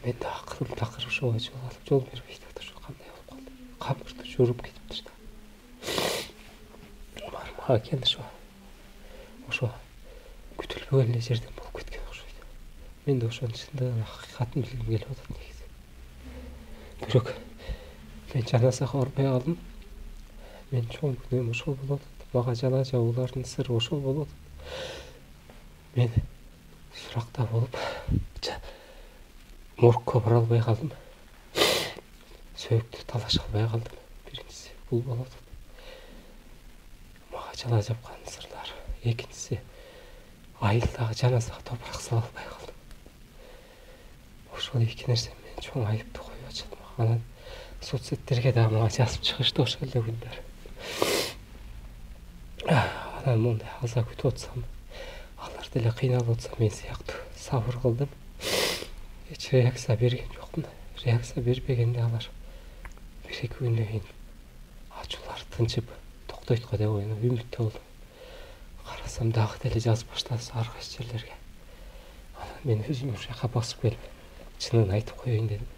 Мен да акылым такыр ошого жол бербей атат. Ошо кандай болуп калды? Камырды жоруп кетиптир да. Мага келди ошо күтүлбөгөн эле жерден болуп кеткен окшойт. Мен да ошонун чындыгын, акыйкатын билгим келип атат негизи. Бирок мен жаназага барбай калдым. Мен чоң күнөөм ошол болуп атат. Мага жала жабуулардын сыры ошол болуп атат. Мен суракта болуп моргко бара албай калдым. Сөөктү талаша албай калдым. Биринчиси бул болуп атат. Мага жала жапкан сырлар. Экинчиси айылдагы жаназага топурак сала албай калдым. Ошол эки нерсе мен чоң айыптуу коюп атышат. Анан соцсеттерге дагы мага жазып чыгышты ошол эле күндөрү. Анан мондай аза күтүп атсам, алар деле кыйналып атса, мен сыяктуу сабыр кылдым. Эч реакция берген жокмун. Реакция бербегенде алар бир-эки күндөн кийин ачуулар тынчып токтойт го деп ойлоп үмүттүү болдум. Карасам дагы деле жазып баштады ар кайсы жерлерге. Анан мен өзүм ушул жака басып келип чынын айтып коеюн дедим.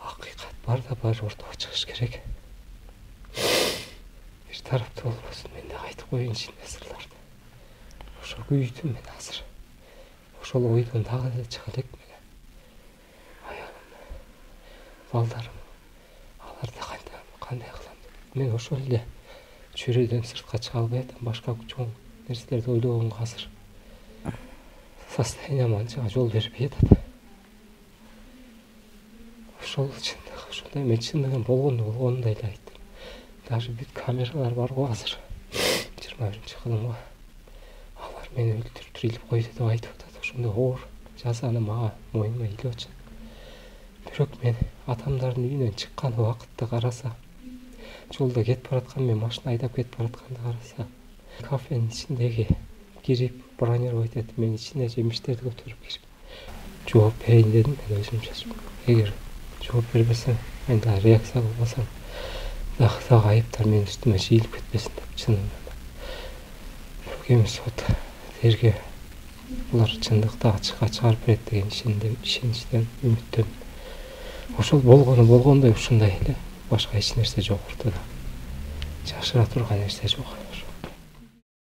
Акыйкат бар да бар ортого чыгыш керек. Бир тараптуу болбосун, мен да айтып коеюн ичинде сырларды. Ошо күйдүм мен азыр. Ошол ойдон дагы деле чыга элекмин. Аялым, балдарым, аларды кандай кылам деп. Мен ошол эле чөйрөдөн сыртка чыга албай атам. Башка чоң нерселерди ойлогонго азыр состоянием анчага жол бербей атат. Ошол чындык, ошондой мен чындыгын болгондой эле айттым. Даже бүт камералар бар го азыр. 21-кылымга алар мени өлтүрүп тирилип койду деп айтып атат. Ошондой оор жазаны мага мойнума илип атышат. Бирок мен атамдардын үйүнөн чыккан убакытты караса, жолдо кетип бараткан, мен машина айдап кетип баратканды караса, кафенин ичиндеги кирип бронировать этип, мен ичине жемиштерди көтөрүп кирип жооп берейин дедим мен өзүмчө. Эгер жооп бербесем, мен дагы реакция кылбасам, дагы айыптар менин үстүмө жыйылып кетпесин деп чынында. Бирок эми сот, тергөө булар чындыкты ачыкка чыгарып берет деген ишеничтен, үмүттөн. Ошол болгондой ушундай эле. Башка эч нерсе жок ортодо. Жашыра турган нерсе жок.